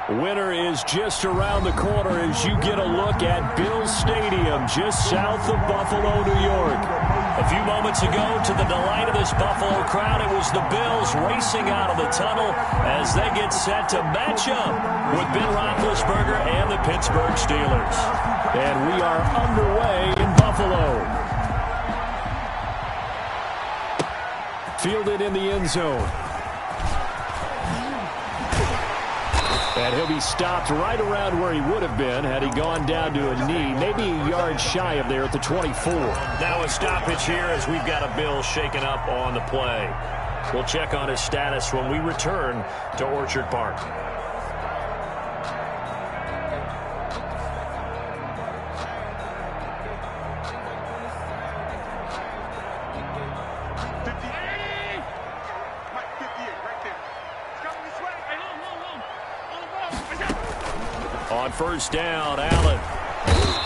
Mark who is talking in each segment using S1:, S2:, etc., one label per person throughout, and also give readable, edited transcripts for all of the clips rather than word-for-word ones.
S1: Winter is just around the corner as you get a look at Bills Stadium just south of Buffalo, New York. A few moments ago, to the delight of this Buffalo crowd, it was the Bills racing out of the tunnel as they get set to match up with Ben Roethlisberger and the Pittsburgh Steelers. And we are underway in Buffalo. Fielded in the end zone. And he'll be stopped right around where he would have been had he gone down to a knee, maybe a yard shy of there at the 24.
S2: Now a stoppage here as we've got a Bill shaken up on the play. We'll check on his status when we return to Orchard Park. On first down, Allen.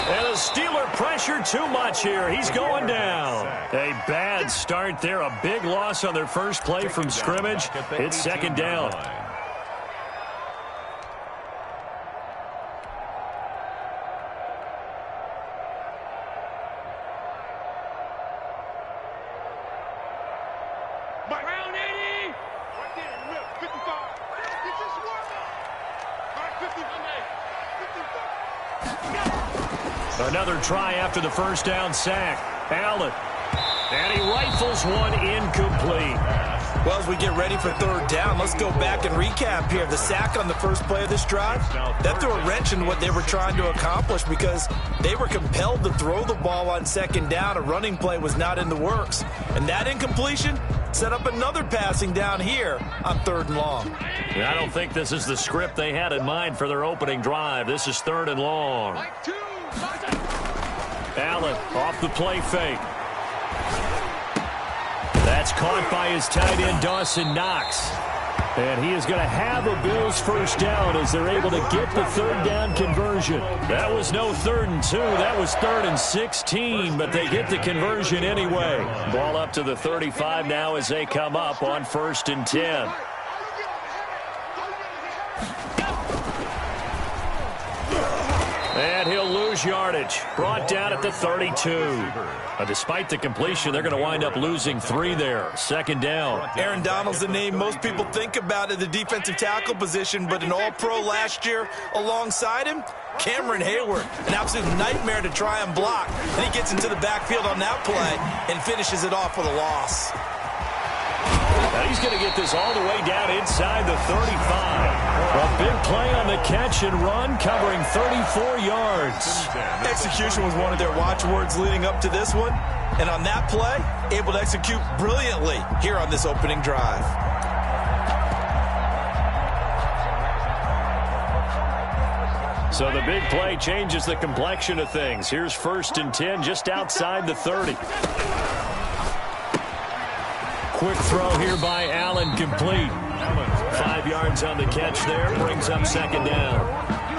S2: And the Steeler pressure too much here. He's going down. A bad start there. A big loss on their first play from scrimmage. It's second down. Another try after the first down sack. Allen. And he rifles one incomplete.
S3: Well, as we get ready for third down, let's go back and recap here. The sack on the first play of this drive, that threw a wrench in what they were trying to accomplish because they were compelled to throw the ball on second down. A running play was not in the works. And that incompletion set up another passing down here on third and long.
S2: I don't think this is the script they had in mind for their opening drive. This is third and long. Allen off the play fake. That's caught by his tight end, Dawson Knox. And he is going to have a Bills first down as they're able to get the third down conversion. That was no 3rd and 2. That was 3rd and 16, but they get the conversion anyway. Ball up to the 35 now as they come up on 1st and 10. And he'll lose yardage. Brought down at the 32. Despite the completion, they're going to wind up losing 3 there. Second down.
S3: Aaron Donald's the name most people think about at the defensive tackle position, but an all-pro last year alongside him, Cameron Hayward, an absolute nightmare to try and block. And he gets into the backfield on that play and finishes it off with a loss.
S2: Now he's going to get this all the way down inside the 35. A big play on the catch and run, covering 34 yards.
S3: Execution was one of their watchwords leading up to this one. And on that play, able to execute brilliantly here on this opening drive.
S2: So the big play changes the complexion of things. Here's 1st and 10 just outside the 30. Quick throw here by Allen, complete. 5 yards on the catch there, brings up second down.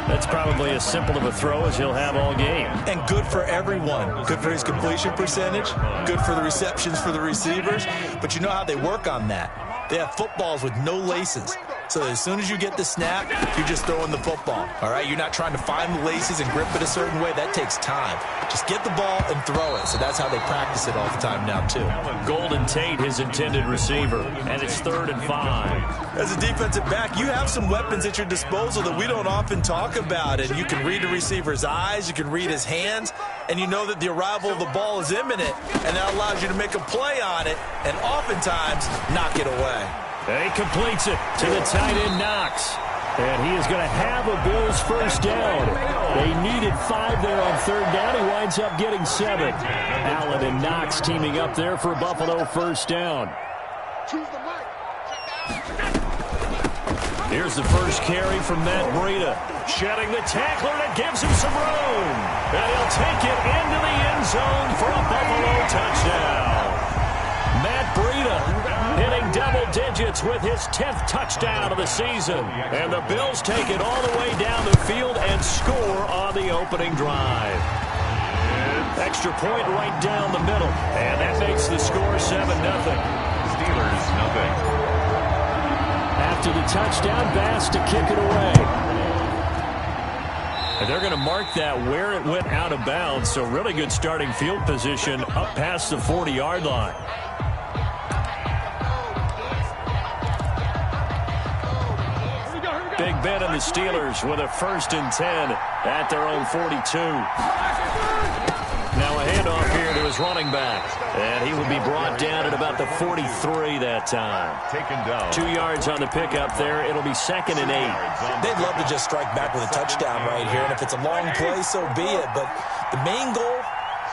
S2: That's probably as simple of a throw as he'll have all game.
S3: And good for everyone. Good for his completion percentage, good for the receptions for the receivers. But you know how they work on that. They have footballs with no laces. So as soon as you get the snap, you're just throwing the football. All right, you're not trying to find the laces and grip it a certain way. That takes time. Just get the ball and throw it. So that's how they practice it all the time now, too.
S2: Golden Tate, his intended receiver, and it's 3rd and 5.
S3: As a defensive back, you have some weapons at your disposal that we don't often talk about. And you can read the receiver's eyes, you can read his hands, and you know that the arrival of the ball is imminent. And that allows you to make a play on it and oftentimes knock it away.
S2: He completes it to the tight end, Knox.
S1: And he is going to have a Bills first down. They needed 5 there on 3rd down. He winds up getting 7. Allen and Knox teaming up there for Buffalo first down.
S2: Here's the first carry from Matt Breida. Shedding the tackler that gives him some room. And he'll take it into the end zone for a Buffalo touchdown. Matt Breida hitting double digits with his 10th touchdown of the season. And the Bills take it all the way down the field and score on the opening drive. Extra point right down the middle. And that makes the score 7-0. Steelers, nothing.
S1: After the touchdown, Bass to kick it away. And they're going to mark that where it went out of bounds, so really good starting field position up past the 40-yard line. Big Ben and the Steelers with a 1st and 10 at their own 42. Now a handoff here to his running back. And he would be brought down at about the 43 that time. 2 yards on the pickup there. It'll be 2nd and 8.
S3: They'd love to just strike back with a touchdown right here. And if it's a long play, so be it. But the main goal,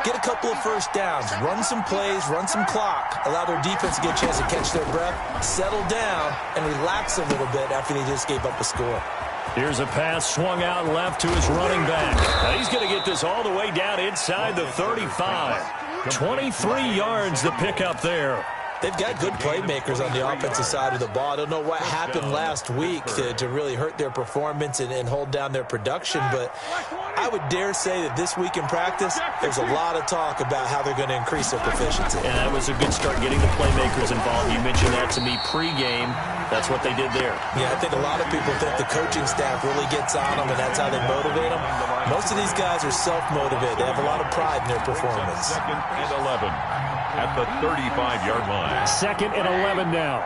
S3: get a couple of first downs. Run some plays, run some clock. Allow their defense to get a chance to catch their breath, settle down, and relax a little bit after they just gave up a score.
S1: Here's a pass swung out left to his running back. Now he's going to get this all the way down inside the 35. 23 yards the pickup there.
S3: They've got good playmakers on the offensive side of the ball. I don't know what happened last week to really hurt their performance and hold down their production, but I would dare say that this week in practice, there's a lot of talk about how they're going to increase their proficiency.
S1: And that was a good start getting the playmakers involved. You mentioned that to me pregame. That's what they did there.
S3: Yeah, I think a lot of people think the coaching staff really gets on them, and that's how they motivate them. Most of these guys are self-motivated. They have a lot of pride in their performance.
S2: 2nd and 11 at the 35-yard line.
S1: 2nd and 11 now.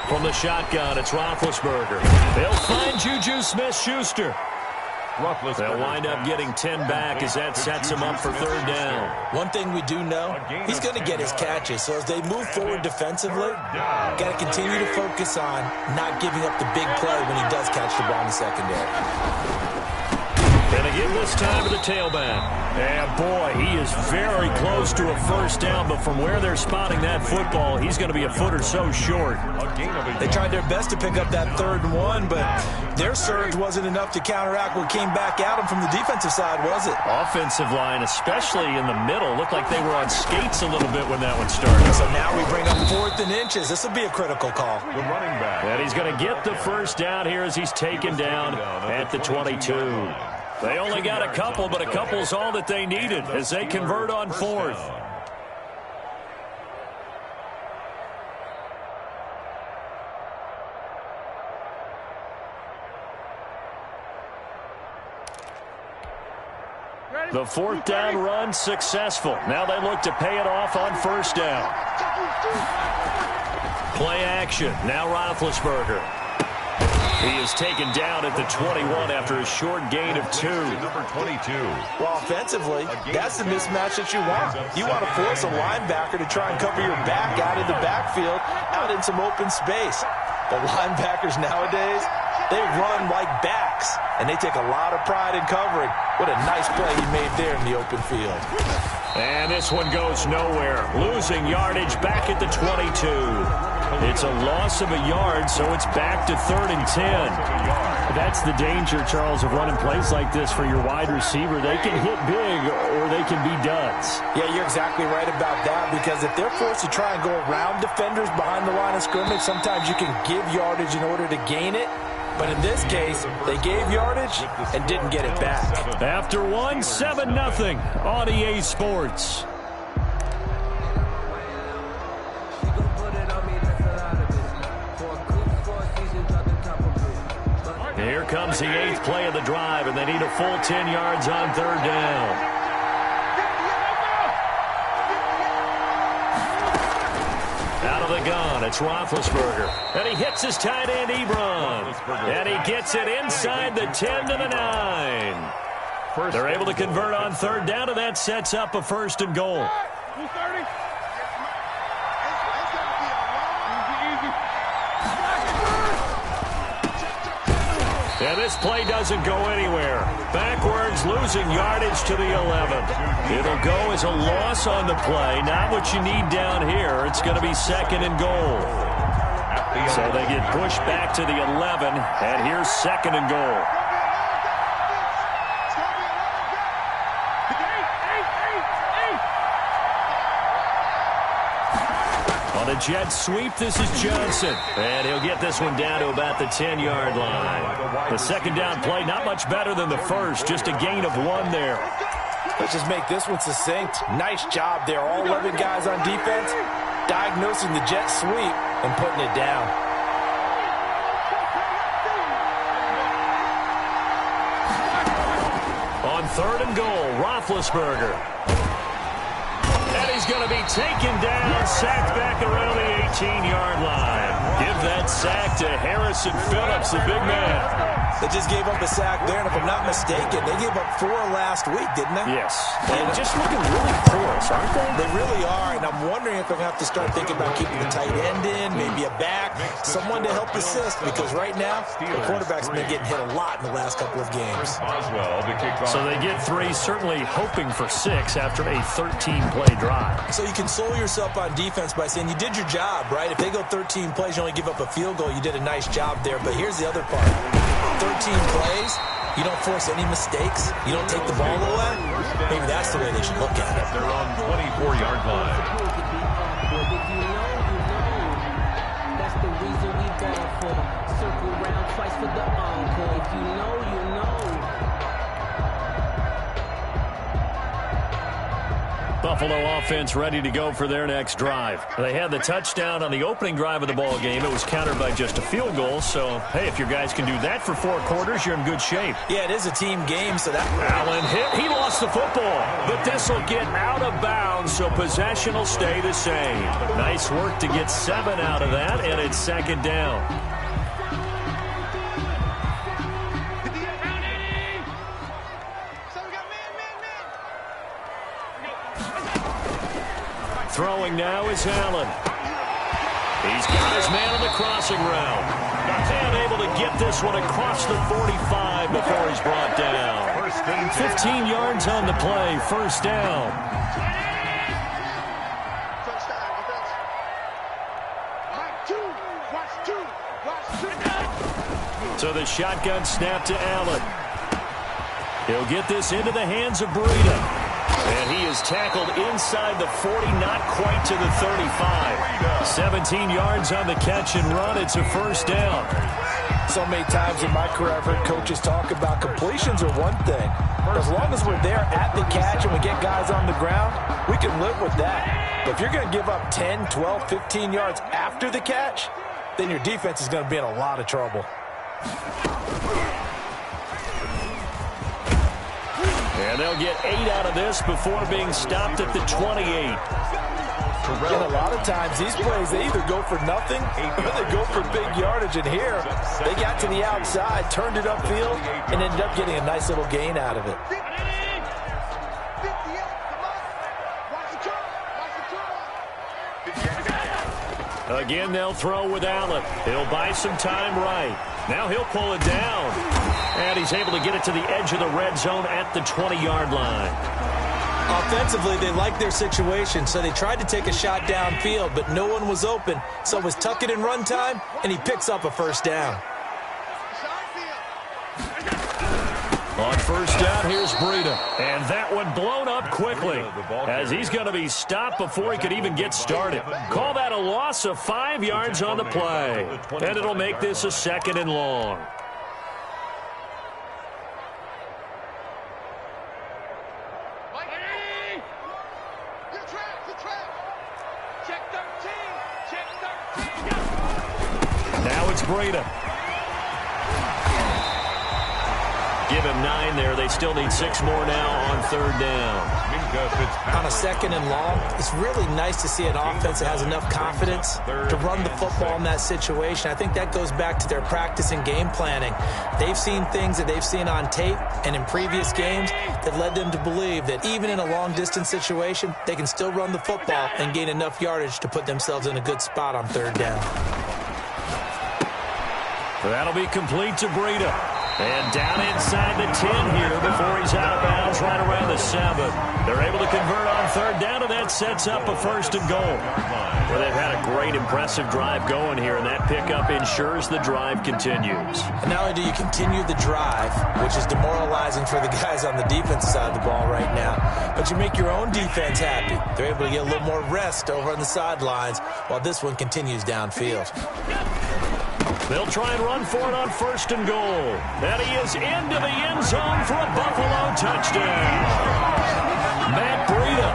S1: From the shotgun, it's Roethlisberger. They'll find Juju Smith-Schuster. They'll wind up getting 10 back as that sets him up for 3rd down.
S3: One thing we do know, he's going to get his catches. So as they move forward defensively, got to continue to focus on not giving up the big play when he does catch the ball in the secondary.
S1: And again this time to the tailback. And boy, he is very close to a 1st down, but from where they're spotting that football, he's going to be a foot or so short.
S3: They tried their best to pick up that 3rd and 1, but their surge wasn't enough to counteract what came back at them from the defensive side, was it?
S1: Offensive line, especially in the middle, looked like they were on skates a little bit when that one started.
S3: So now we bring up 4th and inches. This will be a critical call.
S2: The running back.
S1: And he's going to get the 1st down here as he's taken down at the 22. They only got a couple, but a couple's all that they needed as they convert on 4th. The 4th down run successful. Now they look to pay it off on 1st down. Play action. Now Roethlisberger. He is taken down at the 21 after a short gain of 2.
S2: Number 22.
S3: Well, offensively, that's the mismatch that you want. You want to force a linebacker to try and cover your back out of the backfield, out in some open space. The linebackers nowadays, they run like backs, and they take a lot of pride in covering. What a nice play he made there in the open field.
S1: And this one goes nowhere. Losing yardage back at the 22. It's a loss of a yard, so it's back to 3rd and 10. That's the danger, Charles, of running plays like this for your wide receiver. They can hit big or they can be duds.
S3: Yeah, you're exactly right about that, because if they're forced to try and go around defenders behind the line of scrimmage, sometimes you can give yardage in order to gain it. But in this case, they gave yardage and didn't get it back.
S1: After one, 7-0 on EA Sports. Here comes the 8th play of the drive, and they need a full 10 yards on 3rd down. Out of the gun, it's Roethlisberger. And he hits his tight end, Ebron. And he gets it inside the 10 to the 9. They're able to convert on 3rd down, and that sets up a 1st and goal. And this play doesn't go anywhere. Backwards, losing yardage to the 11. It'll go as a loss on the play. Not what you need down here. It's going to be 2nd and goal. So they get pushed back to the 11, and here's 2nd and goal. On a jet sweep, this is Johnson. And he'll get this one down to about the 10-yard line. The 2nd down play, not much better than the first, just a gain of 1 there.
S3: Let's just make this one succinct. Nice job there. All 11 guys on defense diagnosing the jet sweep and putting it down.
S2: 3rd and goal. Roethlisberger. And he's going to be taken down, sacked back around the 18-yard line. Give that sack to Harrison Phillips, the big man.
S3: They just gave up a sack there, and if I'm not mistaken, they gave up 4 last week, didn't they?
S2: Yes. And just looking really porous, aren't they?
S3: They really are, and I'm wondering if they're going to have to start thinking about keeping the tight end in, maybe a back, someone to help assist, because right now, the quarterback's been getting hit a lot in the last couple of games.
S2: So they get 3, certainly hoping for 6 after a 13-play drive.
S3: So you console yourself on defense by saying you did your job, right? If they go 13 plays, you only give up a field goal, you did a nice job there. But here's the other part. 13 plays, you don't force any mistakes, you don't take the ball away. Maybe that's the way they should look at it.
S4: They're on 24-yard line.
S5: That's the reason we ball for. Circle around twice for the encore. If you know, you know.
S2: Buffalo offense ready to go for their next drive. They had the touchdown on the opening drive of the ball game. It was countered by just a field goal. So, hey, if your guys can do that for 4 quarters, you're in good shape.
S3: Yeah, it is a team game, so that...
S2: Allen hit. He lost the football. But this will get out of bounds, so possession will stay the same. Nice work to get 7 out of that, and it's 2nd down. Throwing now is Allen. He's got his man on the crossing route. And able to get this one across the 45 before he's brought down. 15 yards on the play, 1st down. So the shotgun snap to Allen. He'll get this into the hands of Breida. And he is tackled inside the 40, not quite to the 35. 17 yards on the catch and run. It's a 1st down.
S3: So many times in my career, I've heard coaches talk about completions are one thing. But as long as we're there at the catch and we get guys on the ground, we can live with that. But if you're going to give up 10, 12, 15 yards after the catch, then your defense is going to be in a lot of trouble.
S2: And they'll get 8 out of this before being stopped at the 28.
S3: And a lot of times, these plays, they either go for nothing or they go for big yardage. And here, they got to the outside, turned it upfield, and ended up getting a nice little gain out of it.
S2: Again, they'll throw with Allen. He'll buy some time right. Now he'll pull it down. And he's able to get it to the edge of the red zone at the 20-yard line.
S3: Offensively, they liked their situation, so they tried to take a shot downfield, but no one was open. So it was tuck it in run time, and he picks up a 1st down.
S2: On 1st down, here's Breida. And that one blown up quickly as he's going to be stopped before he could even get started. Call that a loss of 5 yards on the play. And it'll make this a 2nd and long. Now it's Breida. Give him 9 there. They still need 6 more now on 3rd down.
S3: On a 2nd and long, it's really nice to see an offense that has enough confidence to run the football in that situation. I think that goes back to their practice and game planning. They've seen things that they've seen on tape and in previous games that led them to believe that even in a long-distance situation, they can still run the football and gain enough yardage to put themselves in a good spot on 3rd down.
S2: That'll be complete to Breida. And down inside the 10 here before he's out of bounds right around the 7. They're able to convert on 3rd down, and that sets up a 1st and goal. Well, they've had a great, impressive drive going here, and that pickup ensures the drive continues.
S3: And not only do you continue the drive, which is demoralizing for the guys on the defensive side of the ball right now, but you make your own defense happy. They're able to get a little more rest over on the sidelines while this one continues downfield.
S2: They'll try and run for it on 1st and goal. And he is into the end zone for a Buffalo touchdown. Matt Breida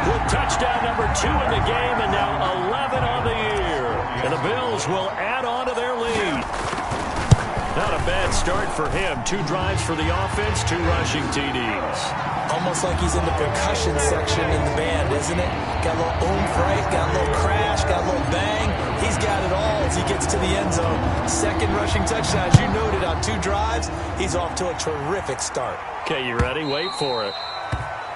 S2: with touchdown number 2 in the game, and now 11 on the year. And the Bills will add on to their lead. Not a
S1: a bad start for him. 2 drives for the offense, 2 rushing TDs.
S3: Almost like he's in the percussion section in the band, isn't it? Got a little oomph, right? Got a little crash, got a little bang. He's got it all as he gets to the end zone. Second rushing touchdown, as you noted, on 2 drives. He's off to a terrific start.
S1: Okay, you ready? Wait for it.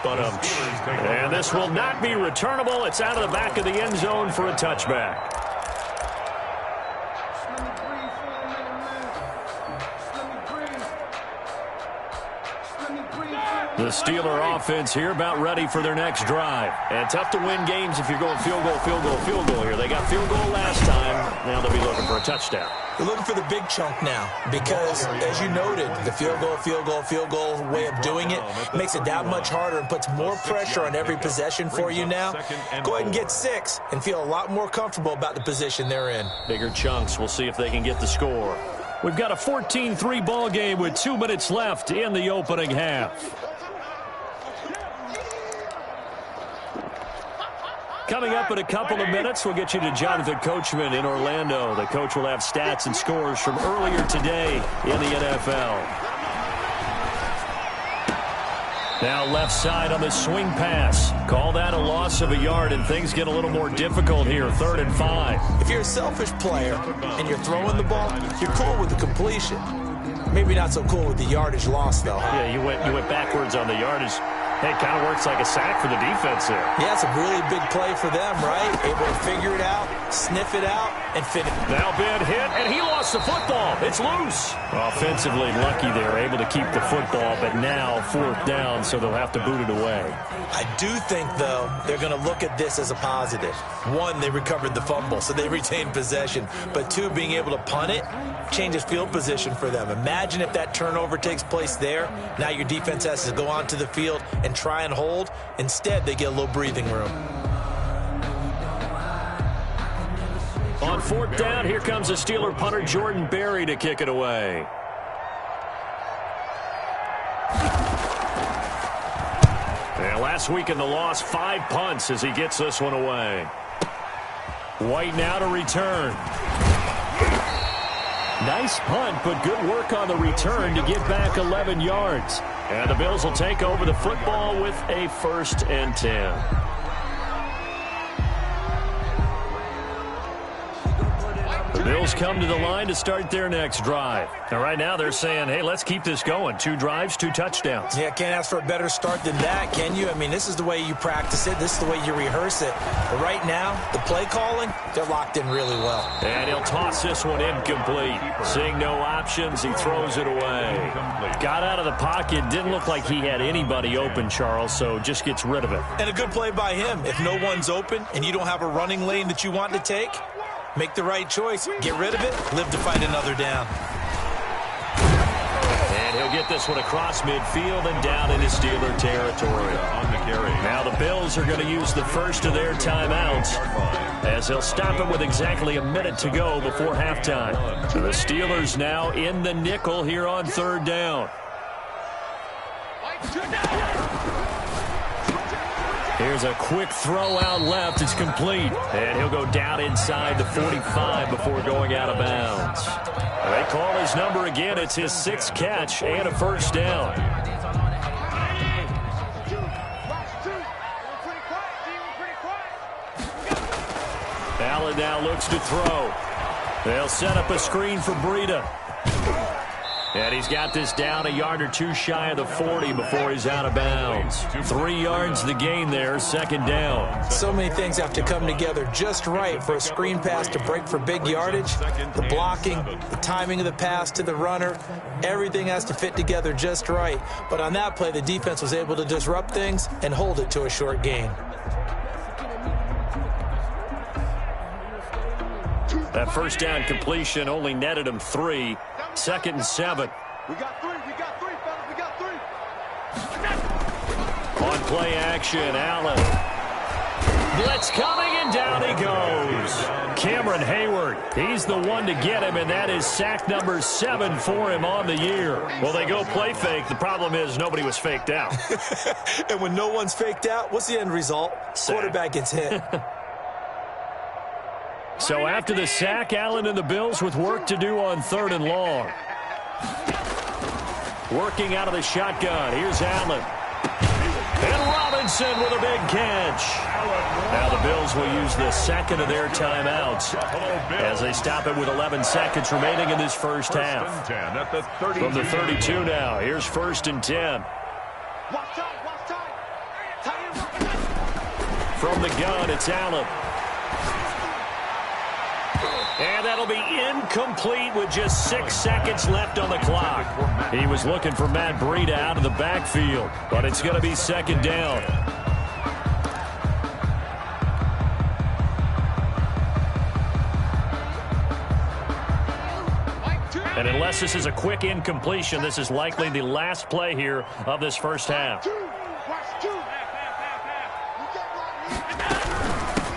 S1: And this will not be returnable. It's out of the back of the end zone for a touchback. The Steeler offense here about ready for their next drive. And tough to win games if you're going field goal, field goal, field goal here. They got field goal last time. Now they'll be looking for a touchdown.
S3: They're looking for the big chunk now because, as you noted, the field goal way of doing it makes it that much harder and puts more pressure on every possession for you now. Go ahead and get 6 and feel a lot more comfortable about the position they're in.
S1: Bigger chunks. We'll see if they can get the score. We've got a 14-3 ball game with 2 minutes left in the opening half. Coming up in a couple of minutes, we'll get you to Jonathan Coachman in Orlando. The coach will have stats and scores from earlier today in the NFL. Now left side on the swing pass. Call that a loss of a yard, and things get a little more difficult here. 3rd and 5.
S3: If you're a selfish player and you're throwing the ball, you're cool with the completion. Maybe not so cool with the yardage loss, though. Huh?
S1: Yeah, you went backwards on the yardage. Hey, it kind of works like a sack for the defense there.
S3: Yeah, it's a really big play for them, right? Able to figure it out, sniff it out, and finish.
S1: Now big hit, and he lost the football. It's loose. Offensively lucky they're able to keep the football, but now 4th down, so they'll have to boot it away.
S3: I do think, though, they're going to look at this as a positive. 1, they recovered the fumble, so they retained possession. But 2, being able to punt it changes field position for them. Imagine if that turnover takes place there. Now your defense has to go onto the field and try and hold. Instead, they get a little breathing room.
S1: On 4th down, here comes the Steeler punter Jordan Berry to kick it away. And last week in the loss, 5 punts as he gets this one away. White now to return. Nice punt, but good work on the return to get back 11 yards. And the Bills will take over the football with a 1st and 10. The Bills come to the line to start their next drive. And right now they're saying, hey, let's keep this going. 2 drives, 2 touchdowns.
S3: Yeah, can't ask for a better start than that, can you? I mean, this is the way you practice it. This is the way you rehearse it. But right now, the play calling, they're locked in really well.
S1: And he'll toss this one incomplete. Seeing no options, he throws it away. Got out of the pocket. Didn't look like he had anybody open, Charles, so just gets rid of it.
S3: And a good play by him. If no one's open and you don't have a running lane that you want to take, make the right choice. Get rid of it. Live to fight another down.
S1: And he'll get this one across midfield and down into Steeler territory. Now the Bills are going to use the first of their timeouts as they'll stop it with exactly a minute to go before halftime. So the Steelers now in the nickel here on 3rd down. Here's a quick throw out left. It's complete. And he'll go down inside the 45 before going out of bounds. They call his number again. It's his 6th catch and a 1st down. Allen now looks to throw. They'll set up a screen for Breida. And he's got this down a yard or 2 shy of the 40 before he's out of bounds. 3 yards the gain there, 2nd down.
S3: So many things have to come together just right for a screen pass to break for big yardage. The blocking, the timing of the pass to the runner, everything has to fit together just right. But on that play, the defense was able to disrupt things and hold it to a short gain.
S1: That 1st down completion only netted him 3. 2nd and 7.
S6: We got 3, fellas, we got 3.
S1: On play action, Allen. Blitz coming, and down he goes. Cameron Hayward, he's the one to get him, and that is sack number 7 for him on the year. Well, they go play fake. The problem is nobody was faked out.
S3: And when no one's faked out, what's the end result?
S1: Sack.
S3: Quarterback gets hit.
S1: So after the sack, Allen and the Bills with work to do on 3rd and long. Working out of the shotgun. Here's Allen. And Robinson with a big catch. Now the Bills will use the second of their timeouts as they stop it with 11 seconds remaining in this first half. From the 32 now, here's 1st and 10. From the gun, it's Allen. And that'll be incomplete with just 6 seconds left on the clock. He was looking for Matt Breida out of the backfield, but it's going to be 2nd down. And unless this is a quick incompletion, this is likely the last play here of this first half.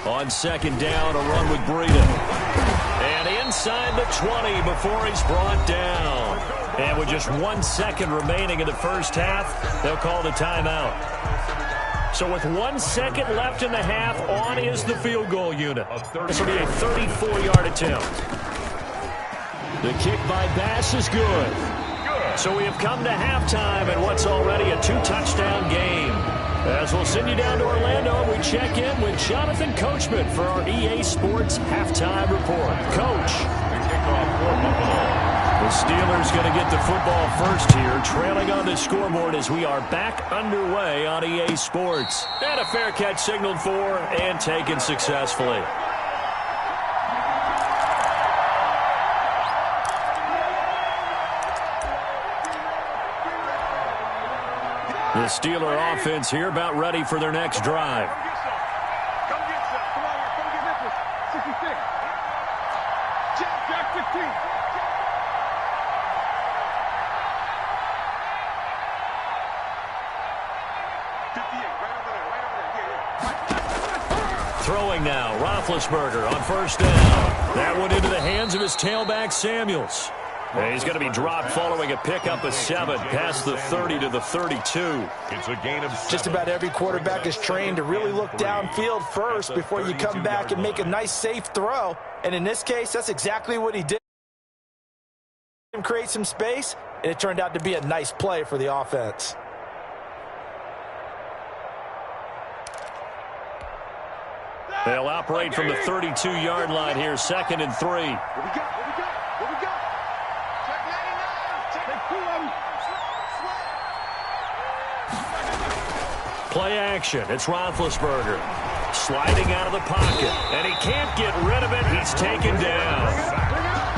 S1: On 2nd down, a run with Breida. And inside the 20 before he's brought down. And with just 1 second remaining in the first half, they'll call the timeout. So with 1 second left in the half, on is the field goal unit. This will be a 34-yard attempt. The kick by Bass is good. So we have come to halftime in what's already a 2-touchdown game. As we'll send you down to Orlando, we check in with Jonathan Coachman for our EA Sports Halftime Report. Coach. The Steelers going to get the football first here, trailing on the scoreboard as we are back underway on EA Sports. And a fair catch signaled for and taken successfully. The Steeler offense here about ready for their next drive.
S6: Come get some. Come on here. Come get this. 66. Jack 15. 58. Right over there. Right over there. Yeah.
S1: Throwing now, Roethlisberger on 1st down. That one into the hands of his tailback, Samuels. And he's going to be dropped following a pickup of 7 past the 30 to the 32.
S4: It's a gain of 7.
S3: Just about every quarterback is trained to really look downfield first before you come back and make a nice, safe throw. And in this case, that's exactly what he did. Create some space, and it turned out to be a nice play for the offense.
S1: They'll operate from the 32-yard line here, 2nd and 3.
S6: What we got? What we got? What we got? Check 99. Check 2 of them.
S1: Play action. It's Roethlisberger. Sliding out of the pocket. And he can't get rid of it. He's taken down.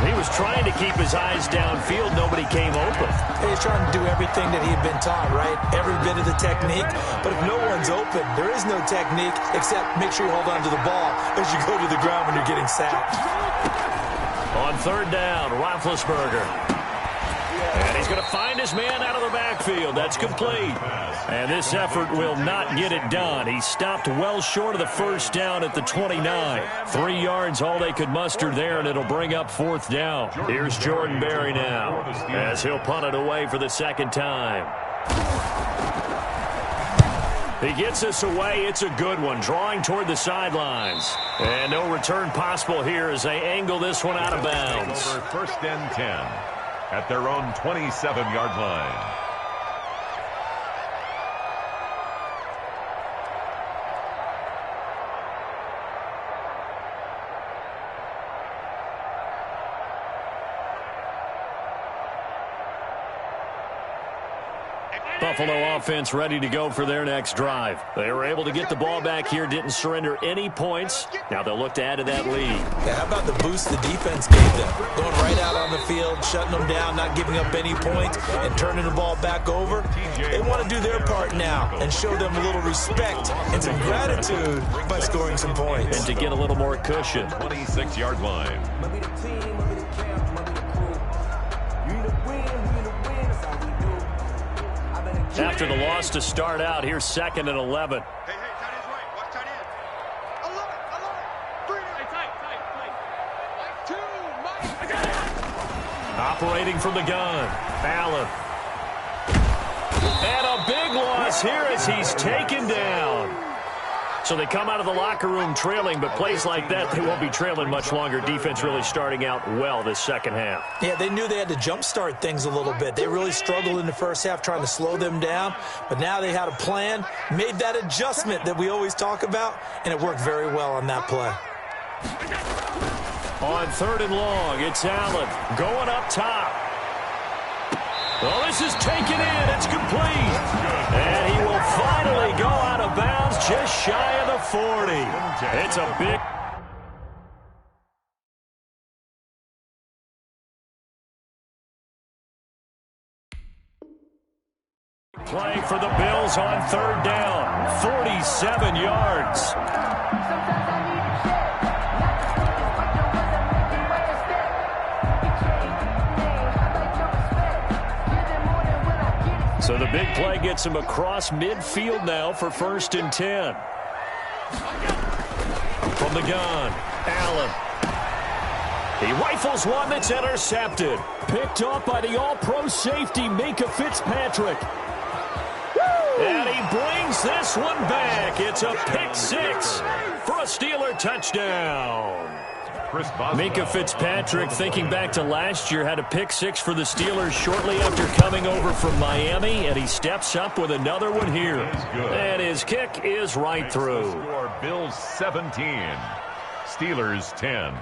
S1: He was trying to keep his eyes downfield. Nobody came open.
S3: He's trying to do everything that he had been taught, right? Every bit of the technique. But if no one's open, there is no technique except make sure you hold on to the ball as you go to the ground when you're getting sacked.
S1: On 3rd down, Roethlisberger. And he's going to find his man out of the backfield. That's complete. And this effort will not get it done. He stopped well short of the 1st down at the 29. 3 yards, all they could muster there, and it'll bring up 4th down. Here's Jordan Berry now as he'll punt it away for the 2nd time. He gets us away. It's a good one, drawing toward the sidelines. And no return possible here as they angle this one out of bounds.
S4: 1st and 10 at their own 27-yard line.
S1: Buffalo offense ready to go for their next drive. They were able to get the ball back here, didn't surrender any points. Now they'll look to add to that lead.
S3: Yeah, how about the boost the defense gave them? Going right out on the field, shutting them down, not giving up any points, and turning the ball back over. They want to do their part now and show them a little respect and some gratitude by scoring some points.
S1: And to get a little more cushion.
S4: 26-yard line.
S1: After the loss to start out, here's 2nd and 11.
S6: Hey, tight end's right. Watch tight end. I love it. 3. Hey, tight. 2, Mike.
S1: Operating from the gun, Allen. And a big loss here as he's taken down. So they come out of the locker room trailing, but plays like that, they won't be trailing much longer. Defense really starting out well this second half.
S3: Yeah, they knew they had to jumpstart things a little bit. They really struggled in the first half trying to slow them down, but now they had a plan, made that adjustment that we always talk about, and it worked very well on that play.
S1: On 3rd and long, it's Allen going up top. Well, this is taken in. It's complete. And he will finally go out of bounds just shy of the 40. It's a big... play for the Bills on 3rd down. 47 yards. So the big play gets him across midfield now for 1st and 10. From the gun, Allen. He rifles one that's intercepted. Picked off by the all-pro safety, Minka Fitzpatrick. And he brings this one back. It's a pick 6 for a Steeler touchdown. Minka Fitzpatrick, thinking back to last year, had a pick 6 for the Steelers shortly after coming over from Miami, and he steps up with another one here. And his kick is right through.
S4: Bills 17, Steelers 10.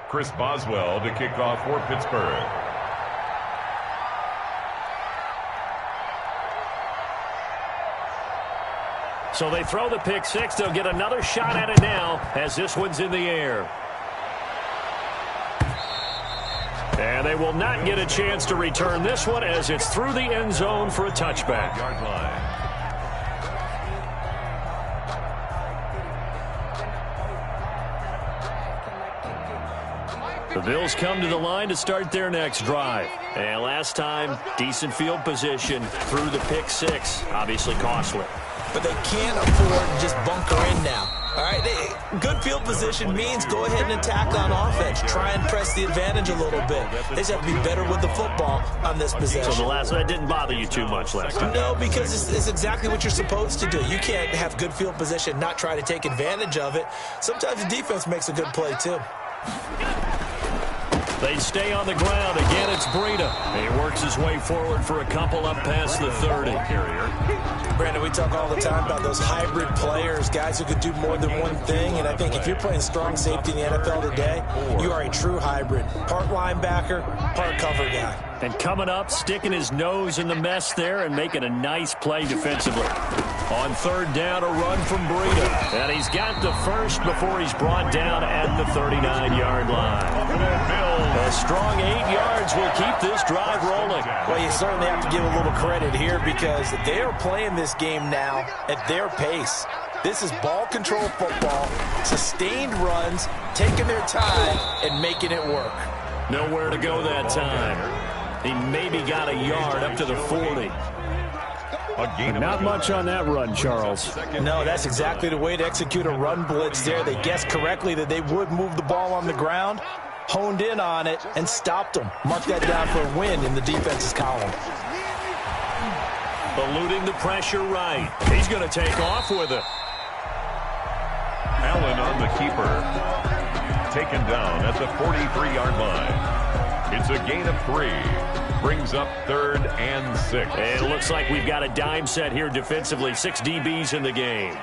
S4: Chris Boswell to kick off for Pittsburgh.
S1: So they throw the pick 6. They'll get another shot at it now as this one's in the air. And they will not get a chance to return this one as it's through the end zone for a touchback.
S4: Yard line.
S1: The Bills come to the line to start their next drive. And last time, decent field position through the pick 6. Obviously costly.
S3: But they can't afford to just bunker in now. All right, good field position means go ahead and attack on offense. Try and press the advantage a little bit. They just have to be better with the football on this possession.
S1: So the last one didn't bother you too much last time?
S3: No, because it's exactly what you're supposed to do. You can't have good field position, not try to take advantage of it. Sometimes the defense makes a good play, too.
S1: They stay on the ground. Again, it's Breida. He works his way forward for a couple up past the 30.
S3: Brandon, we talk all the time about those hybrid players, guys who could do more than one thing. And I think if you're playing strong safety in the NFL today, you are a true hybrid. Part linebacker, part cover guy.
S1: And coming up, sticking his nose in the mess there and making a nice play defensively. On 3rd down, a run from Breida. And he's got the first before he's brought down at the 39-yard line. A strong 8 yards will keep this drive rolling.
S3: Well, you certainly have to give a little credit here because they are playing this game now at their pace. This is ball control football, sustained runs, taking their time and making it work.
S1: Nowhere to go that time. He maybe got a yard up to the 40.
S2: Not much on that run, Charles.
S3: No, that's exactly the way to execute a run blitz there. They guessed correctly that they would move the ball on the ground, honed in on it, and stopped them. Mark that down for a win in the defense's column.
S1: Eluding the pressure right. He's going to take off with it.
S4: Allen on the keeper. Taken down at the 43-yard line. It's a gain of 3. Brings up 3rd and 6.
S1: And it looks like we've got a dime set here defensively. 6 DBs in the game.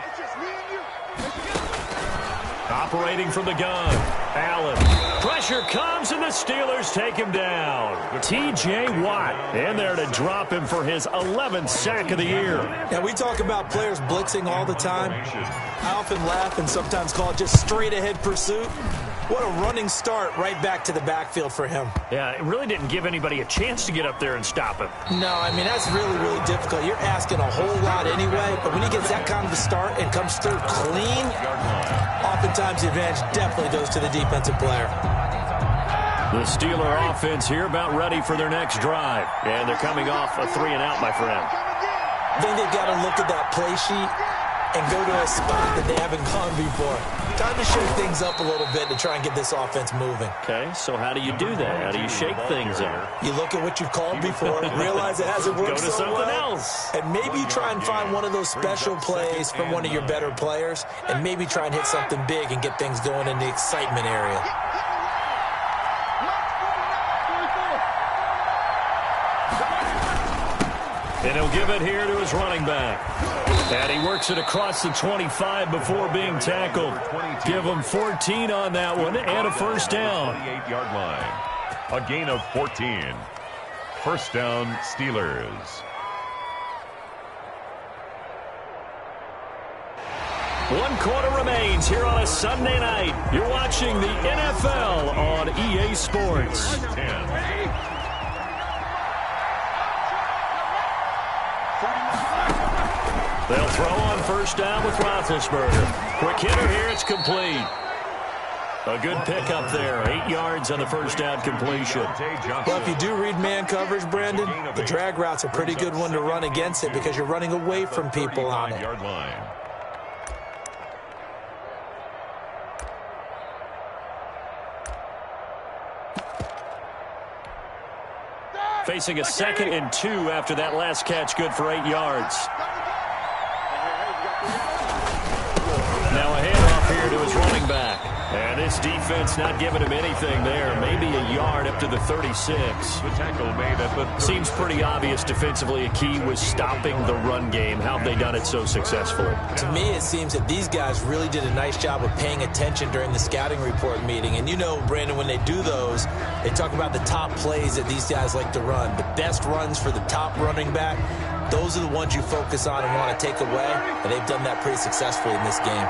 S1: Operating from the gun. Allen. Pressure comes, and the Steelers take him down. T.J. Watt in there to drop him for his 11th sack of the year.
S3: Yeah, we talk about players blitzing all the time. I often laugh and sometimes call it just straight-ahead pursuit. What a running start right back to the backfield for him.
S1: Yeah, it really didn't give anybody a chance to get up there and stop him.
S3: No, I mean, that's really, really difficult. You're asking a whole lot anyway, but when he gets that kind of a start and comes through clean, oftentimes the advantage definitely goes to the defensive player.
S1: The Steeler offense here about ready for their next drive. And they're coming off a 3-and-out, my friend.
S3: I think they've got to look at that play sheet and go to a spot that they haven't gone before. Time to shake things up a little bit to try and get this offense moving.
S1: Okay, so how do you do that? How do you shake things up?
S3: You look at what you've called before, realize it hasn't worked
S1: Go to
S3: so
S1: something
S3: well,
S1: else.
S3: and maybe you try and find one of those special plays from one of your better players, and maybe try and hit something big and get things going in the excitement area.
S1: And he'll give it here to his running back. And he works it across the 25 before being tackled. Give him 14 on that one and a first down.
S4: 28-yard line. A gain of 14. First down, Steelers.
S1: One quarter remains here on a Sunday night. You're watching the NFL on EA Sports.
S4: 10.
S1: They'll throw on first down with Roethlisberger. Quick hitter here, it's complete. A good pickup there, 8 yards on the first down completion.
S3: Well, if you do read man coverage, Brandon, the drag route's a pretty good one to run against it because you're running away from people on it.
S1: Facing a 2nd and 2 after that last catch, good for 8 yards. Now a handoff here to his running back. And this defense not giving him anything there. Maybe a yard up to the 36.
S4: The tackle made at the
S1: Seems pretty obvious defensively a key was stopping the run game. How have they done it so successfully?
S3: To me, it seems that these guys really did a nice job of paying attention during the scouting report meeting. And you know, Brandon, when they do those, they talk about the top plays that these guys like to run. The best runs for the top running back, those are the ones you focus on and want to take away. And they've done that pretty successfully in this game.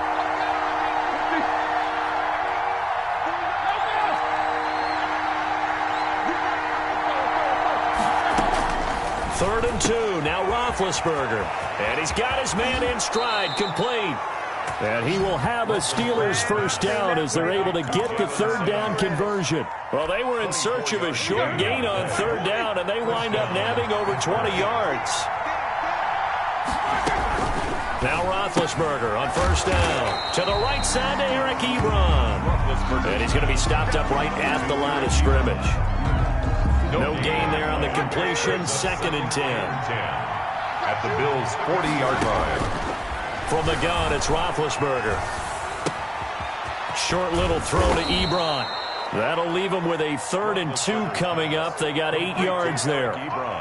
S1: Third and 2, now Roethlisberger. And he's got his man in stride, complete. And he will have a Steelers first down as they're able to get the third down conversion. Well, they were in search of a short gain on third down, and they wind up nabbing over 20 yards. Now Roethlisberger on first down. To the right side to Eric Ebron. And he's going to be stopped up right at the line of scrimmage. No gain there on the completion, 2nd and 10.
S4: At the Bills' 40-yard line.
S1: From the gun, it's Roethlisberger. Short little throw to Ebron. That'll leave them with a 3rd and 2 coming up. They got 8 yards there.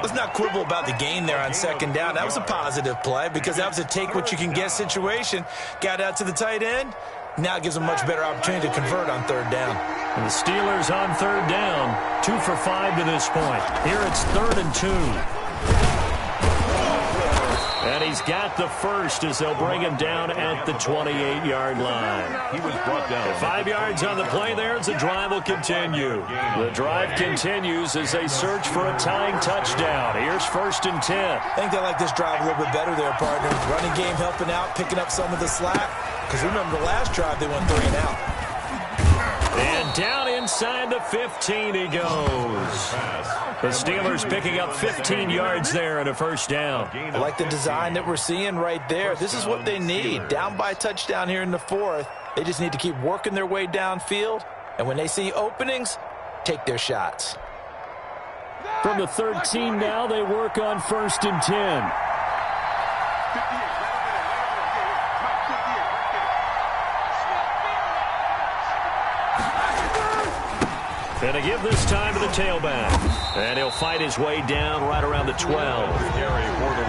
S3: Let's not quibble about the gain there on 2nd down. That was a positive play because that was a take-what-you-can-get situation. Got out to the tight end. Now it gives them a much better opportunity to convert on 3rd down.
S1: And the Steelers on 3rd down, 2 for 5 to this point. Here it's 3rd and 2. And he's got the first as they'll bring him down at the 28-yard line.
S4: He was brought down.
S1: 5 yards on the play there as the drive will continue. The drive continues as they search for a tying touchdown. Here's 1st and 10.
S3: I think they like this drive a little bit better there, partner. Running game helping out, picking up some of the slack. Because remember, the last drive they went 3 and out.
S1: And down inside the 15 he goes. The Steelers picking up 15 yards there and a first down.
S3: I like the design that we're seeing right there. This is what they need. Down by a touchdown here in the 4th. They just need to keep working their way downfield. And when they see openings, take their shots.
S1: From the 13 now, they work on 1st and 10. And a give this time to the tailback. And he'll fight his way down right around the 12.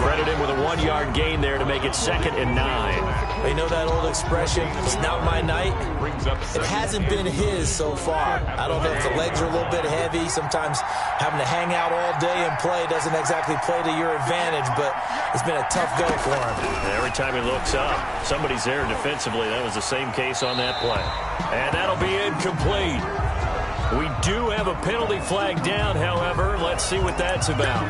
S1: Credit him with a 1-yard gain there to make it 2nd and 9.
S3: You know that old expression, it's not my night? It hasn't been his so far. I don't know if the legs are a little bit heavy. Sometimes having to hang out all day and play doesn't exactly play to your advantage, but it's been a tough go for him.
S1: Every time he looks up, somebody's there defensively. That was the same case on that play. And that'll be incomplete. We do have a penalty flag down, however. Let's see what that's about.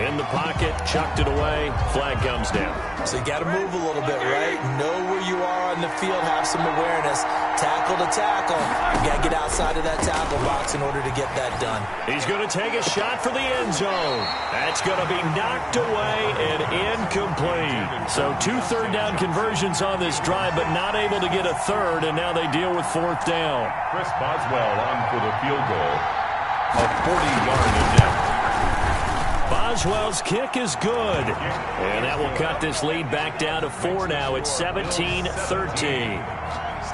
S1: In the pocket, chucked it away, flag comes down.
S3: So you got to move a little bit, right? Know where you are on the field, have some awareness. Tackle to tackle. You got to get outside of that tackle box in order to get that done.
S1: He's going to take a shot for the end zone. That's going to be knocked away and incomplete. So 2 third-down conversions on this drive, but not able to get a third, and now they deal with 4th down.
S4: Chris Boswell on for the field goal. A 40-yard attempt.
S1: Boswell's kick is good. And that will cut this lead back down to 4 now. It's 17-13.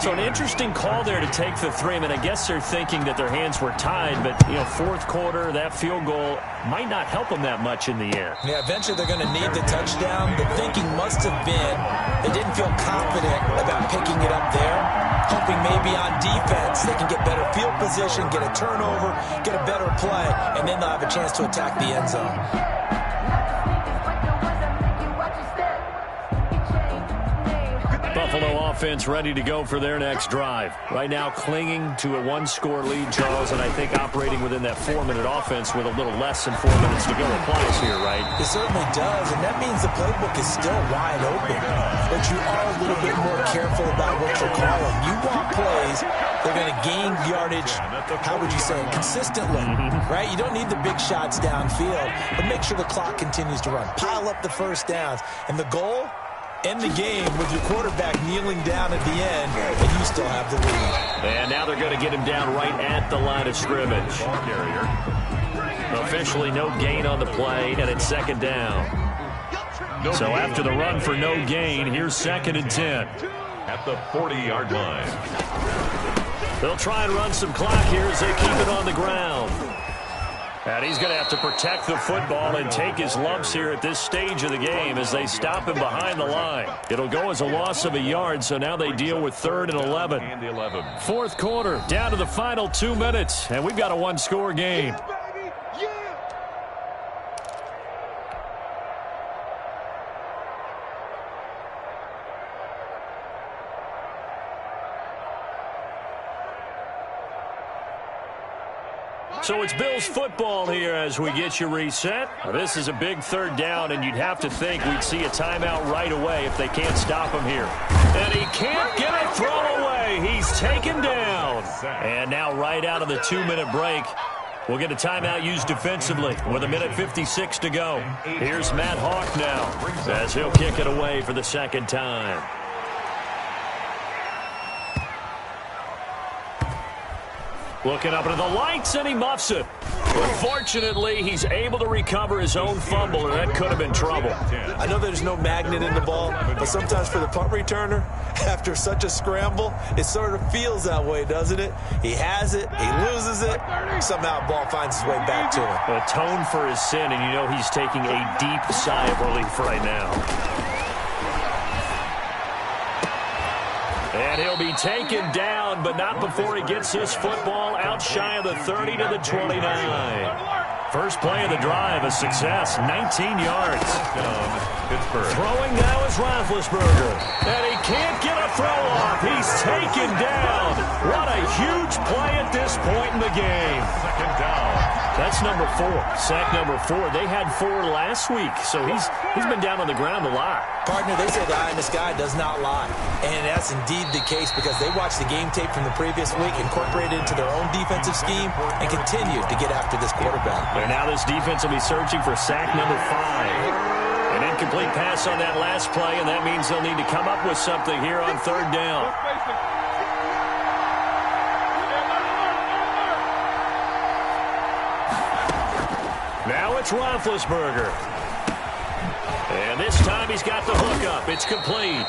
S1: So an interesting call there to take the 3. I mean, I guess they're thinking that their hands were tied, but, 4th quarter, that field goal might not help them that much in the air.
S3: Yeah, eventually they're going to need the touchdown. The thinking must have been they didn't feel confident about picking it up there, hoping maybe on defense they can get better field position, get a turnover, get a better play, and then they'll have a chance to attack the end zone.
S1: Buffalo offense ready to go for their next drive. Right now clinging to a 1-score lead, Charles, and I think operating within that 4-minute offense with a little less than 4 minutes to go applies here, right?
S3: It certainly does, and that means the playbook is still wide open. But you are a little bit more careful about what you're calling. You want plays they're going to gain yardage, how would you say, consistently, right? You don't need the big shots downfield, but make sure the clock continues to run. Pile up the first downs, and the goal, end the game with your quarterback kneeling down at the end, and you still have the lead.
S1: And now they're going to get him down right at the line of scrimmage. Officially no gain on the play, and it's 2nd down. So after the run for no gain, here's 2nd and 10.
S4: At the 40-yard line.
S1: They'll try and run some clock here as they keep it on the ground. And he's going to have to protect the football and take his lumps here at this stage of the game as they stop him behind the line. It'll go as a loss of a yard, so now they deal with 3rd and 11. 4th quarter, down to the final 2 minutes, and we've got a 1-score game. So it's Bills football here as we get you reset. This is a big 3rd down, and you'd have to think we'd see a timeout right away if they can't stop him here. And he can't get a throw away. He's taken down. And now right out of the 2-minute break, we'll get a timeout used defensively with 1:56 to go. Here's Matt Hawk now as he'll kick it away for the 2nd time. Looking up into the lights, and he muffs it. Unfortunately, he's able to recover his own fumble, or that could have been trouble.
S3: I know there's no magnet in the ball, but sometimes for the punt returner, after such a scramble, it sort of feels that way, doesn't it? He has it, he loses it, somehow the ball finds its way back to him.
S1: Atone for his sin, and you know he's taking a deep sigh of relief right now. And he'll be taken down, but not before he gets this football out shy of the 30 to the 29. First play of the drive, a success, 19 yards. Throwing now is Roethlisberger. And he can't get a throw off. He's taken down. What a huge play at this point in the game.
S4: 2nd down.
S1: That's number 4. Sack number 4. They had 4 last week, so he's been down on the ground a lot.
S3: Partner, they say the eye in the sky does not lie. And that's indeed the case because they watched the game tape from the previous week, incorporated it into their own defensive scheme, and continued to get after this quarterback.
S1: And now this defense will be searching for sack number 5. An incomplete pass on that last play, and that means they'll need to come up with something here on 3rd down. Now it's Roethlisberger. And this time he's got the hook up. It's complete.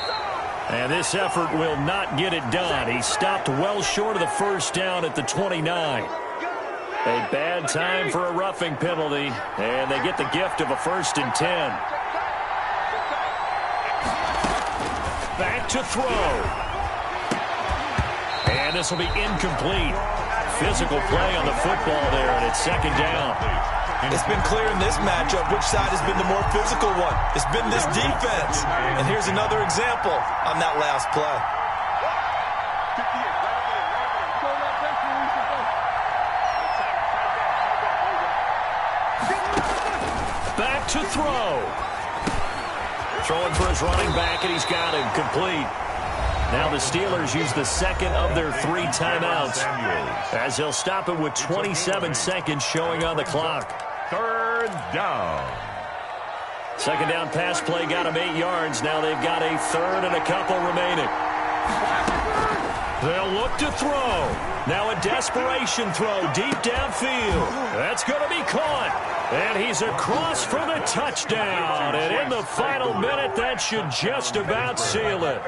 S1: And this effort will not get it done. He stopped well short of the 1st down at the 29. A bad time for a roughing penalty. And they get the gift of a 1st and 10. Back to throw. And this will be incomplete. Physical play on the football there, and it's 2nd down.
S3: It's been clear in this matchup which side has been the more physical one. It's been this defense. And here's another example on that last play.
S1: to throw. Throwing for his running back, and he's got him complete. Now the Steelers use the second of their 3 timeouts, as they'll stop it with 27 seconds showing on the clock.
S4: Third down.
S1: Second down pass play got him 8 yards. Now they've got a third and a couple remaining. They'll look to throw. Now a desperation throw deep downfield. That's going to be caught. And he's across for the touchdown. And in the final minute, that should just about seal it.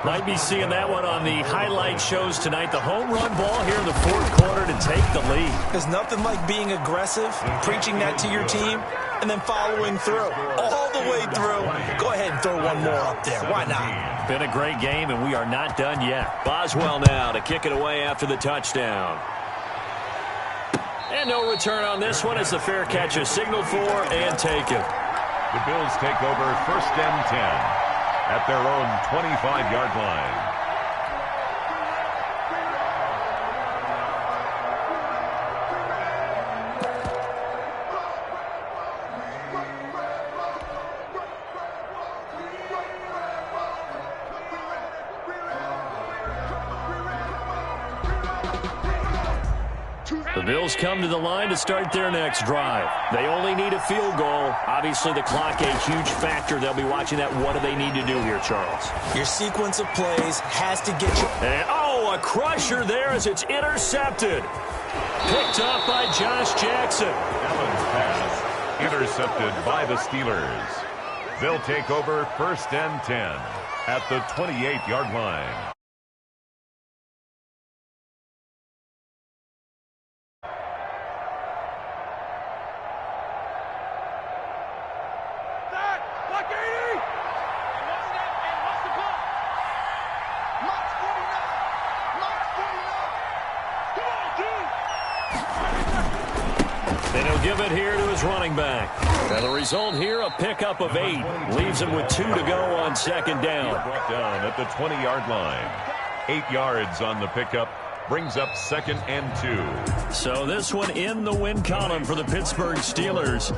S1: Might be seeing that one on the highlight shows tonight. The home run ball here in the fourth quarter to take the lead.
S3: There's nothing like being aggressive, preaching that to your team, and then following through. All the way through. Go ahead and throw one more up there. Why not?
S1: Been a great game, and we are not done yet. Boswell now to kick it away after the touchdown. And no return on this one as the fair catch is signaled for and taken.
S4: The Bills take over 1st and 10 at their own 25-yard line.
S1: The Bills come to the line to start their next drive. They only need a field goal. Obviously, the clock a huge factor. They'll be watching that. What do they need to do here, Charles?
S3: Your sequence of plays has to get you.
S1: And, oh, a crusher there as it's intercepted. Picked up by Josh Jackson.
S4: Allen's pass intercepted by the Steelers. They'll take over 1st and 10 at the 28-yard line.
S1: And he'll give it here to his running back. And the result here, a pickup of 8. Leaves him with 2 to go on second down.
S4: Brought down at the 20-yard line. 8 yards on the pickup. Brings up 2nd and 2.
S1: So this one in the win column for the Pittsburgh Steelers.